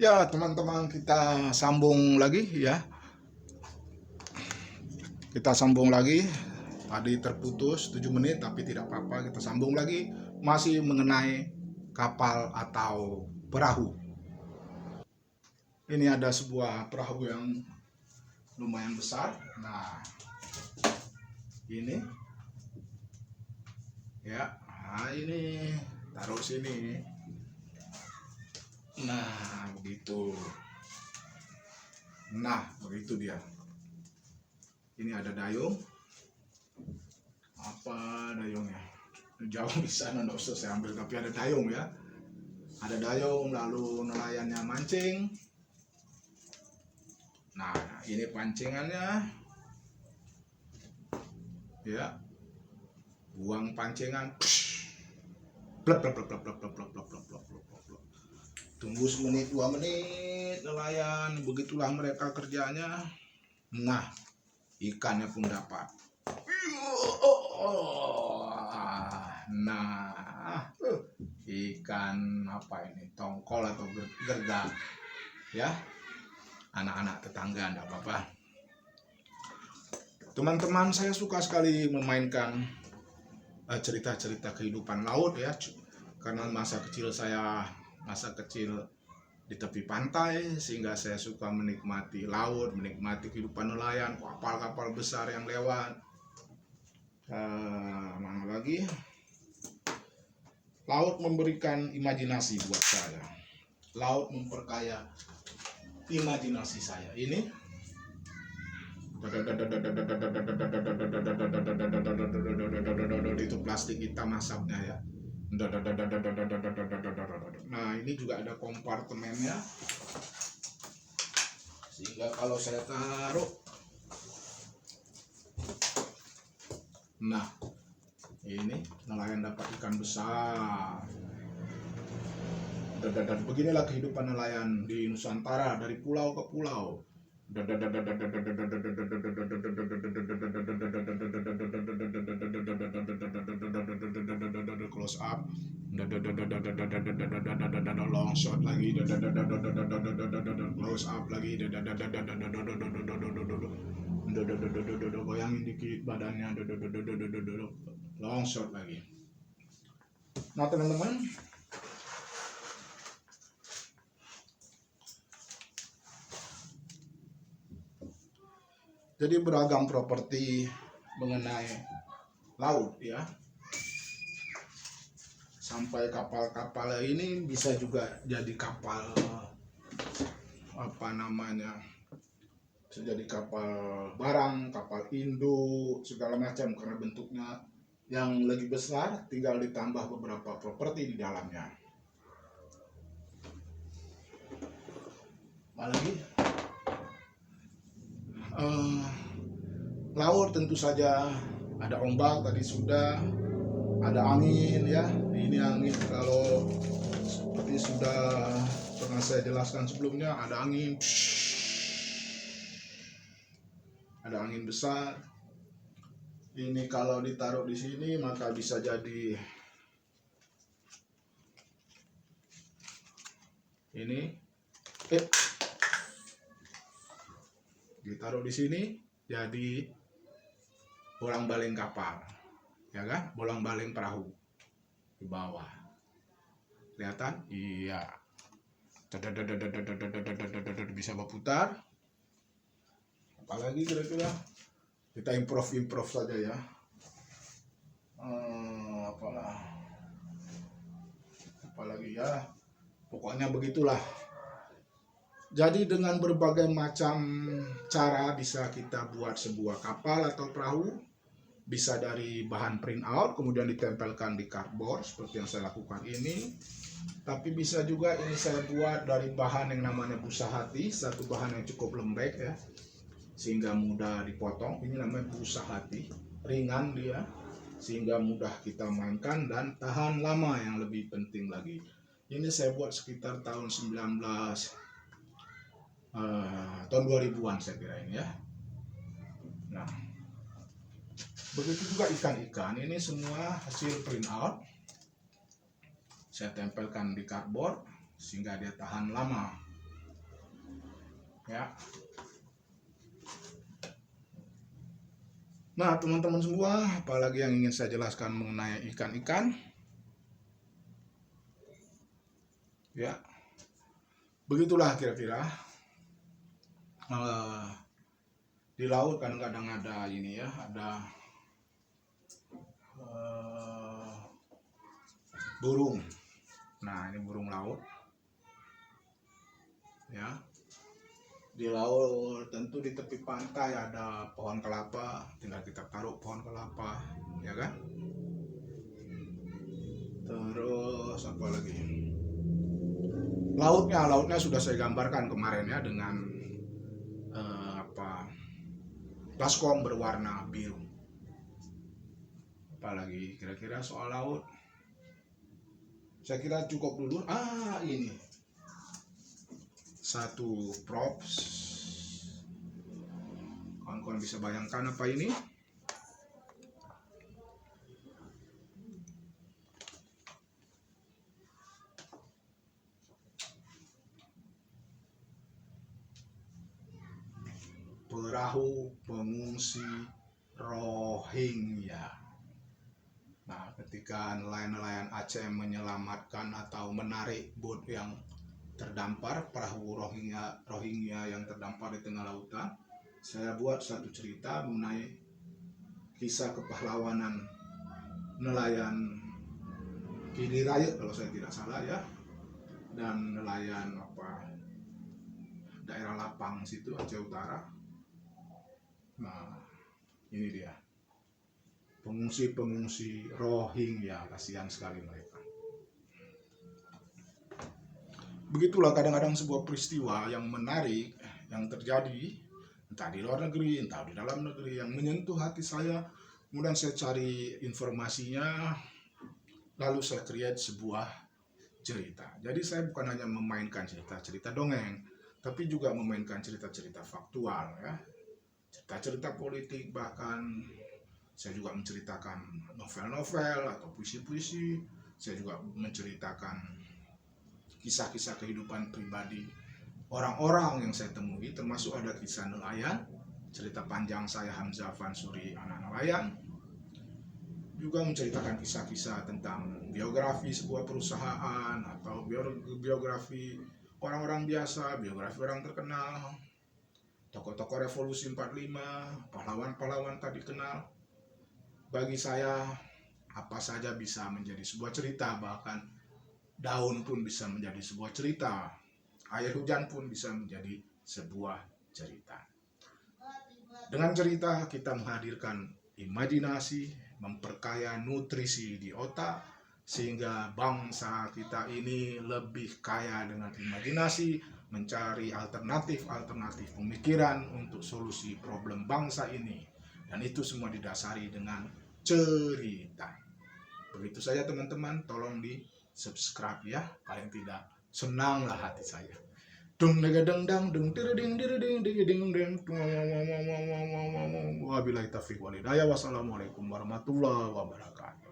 Ya, teman-teman, kita sambung lagi ya. Kita sambung lagi. Tadi terputus 7 menit tapi tidak apa-apa, kita sambung lagi masih mengenai kapal atau perahu. Ini ada sebuah perahu yang lumayan besar. Nah, ini ya. Nah, ini taruh sini. Nah, begitu. Nah, begitu dia. Ini ada dayung. Apa dayungnya? Jauh di sana, nggak usah saya ambil, tapi ada dayung ya. Ada dayung, lalu nelayannya mancing. Nah, ini pancingannya. Ya. Buang pancingan. Plep, plep, plep, plep, plep, plep, plep, plep, plep, plep, plep, plep. Tunggu semenit 2 menit nelayan, begitulah mereka kerjanya. Nah, ikannya pun dapat. Nah, ikan apa ini? Tongkol atau gerda ya. Anak-anak tetangga enggak apa-apa. Teman-teman, saya suka sekali memainkan cerita-cerita kehidupan laut ya, karena masa kecil di tepi pantai, sehingga saya suka menikmati laut, menikmati kehidupan nelayan, kapal-kapal besar yang lewat. Mana lagi? Laut memberikan imajinasi buat saya. Laut memperkaya imajinasi saya. Ini itu plastik hitam asapnya ya. Nah, ini juga ada kompartemennya, sehingga kalau saya taruh, nah ini nelayan dapat ikan besar. Beginilah kehidupan nelayan di Nusantara, dari pulau ke pulau. Close up, long shot lagi, close up lagi, goyangin dikit badannya, long shot lagi. Nah, teman-teman, jadi beragam properti mengenai laut ya. Sampai kapal-kapal ini bisa juga jadi kapal apa namanya? Bisa jadi kapal barang, kapal induk, segala macam, karena bentuknya yang lebih besar, tinggal ditambah beberapa properti di dalamnya. Apalagi laut tentu saja ada ombak, tadi sudah ada angin ya. Ini angin, kalau seperti sudah pernah saya jelaskan sebelumnya, ada angin, ada angin besar. Ini kalau ditaruh di sini maka bisa jadi ini ditaruh di sini jadi bolang-baling kapal, ya kan? Bolang-baling perahu di bawah. Kelihatan? Iya. Bisa berputar. Apalagi kira-kira kita improve saja ya. Apalagi ya. Pokoknya begitulah. Jadi dengan berbagai macam cara bisa kita buat sebuah kapal atau perahu. Bisa dari bahan print out kemudian ditempelkan di cardboard seperti yang saya lakukan ini. Tapi bisa juga ini saya buat dari bahan yang namanya busa hati, satu bahan yang cukup lembek ya, sehingga mudah dipotong. Ini namanya busa hati, ringan dia, sehingga mudah kita mainkan dan tahan lama. Yang lebih penting lagi, ini saya buat sekitar tahun 2000-an saya kira ini ya. Nah, begitu juga ikan-ikan, ini semua hasil print out. Saya tempelkan di cardboard sehingga dia tahan lama. ya. Nah, teman-teman semua, apalagi yang ingin saya jelaskan mengenai ikan-ikan, ya, begitulah kira-kira. Di laut kadang-kadang ada ini ya, ada burung. Nah, ini burung laut, ya. Di laut tentu di tepi pantai ada pohon kelapa, tinggal kita taruh pohon kelapa, ya kan. Terus apa lagi, lautnya sudah saya gambarkan kemarin ya, dengan baskom berwarna biru. Apalagi kira-kira soal laut, saya kira cukup dulu. Ini satu props, kawan-kawan bisa bayangkan apa ini? Perahu pengungsi Rohingya. Nah, ketika nelayan-nelayan Aceh menyelamatkan atau menarik bot yang terdampar, perahu Rohingya yang terdampar di tengah lautan, saya buat satu cerita mengenai kisah kepahlawanan nelayan Gili Raya kalau saya tidak salah ya, dan nelayan daerah Lapang situ, Aceh Utara. Nah, ini dia pengungsi Rohingya, kasihan sekali mereka. Begitulah kadang-kadang sebuah peristiwa yang menarik yang terjadi, entah di luar negeri, entah di dalam negeri, yang menyentuh hati saya. Kemudian saya cari informasinya, lalu saya create sebuah cerita. Jadi saya bukan hanya memainkan cerita-cerita dongeng, tapi juga memainkan cerita-cerita faktual ya, cerita-cerita politik, bahkan saya juga menceritakan novel-novel atau puisi-puisi. Saya juga menceritakan kisah-kisah kehidupan pribadi orang-orang yang saya temui, termasuk ada kisah nelayan, cerita panjang saya Hamzah Fansuri, anak nelayan. Juga menceritakan kisah-kisah tentang biografi sebuah perusahaan atau biografi orang-orang biasa, biografi orang terkenal, tokoh-tokoh revolusi 45, pahlawan-pahlawan tadi kenal. Bagi saya, apa saja bisa menjadi sebuah cerita, bahkan daun pun bisa menjadi sebuah cerita, air hujan pun bisa menjadi sebuah cerita. Dengan cerita kita menghadirkan imajinasi, memperkaya nutrisi di otak, sehingga bangsa kita ini lebih kaya dengan imajinasi, mencari alternatif pemikiran untuk solusi problem bangsa ini. Dan itu semua didasari dengan cerita. Begitu saja teman-teman, tolong di subscribe ya, paling tidak senanglah hati saya. Wabillahi taufiq wal hidayah. Wassalamualaikum warahmatullahi wabarakatuh.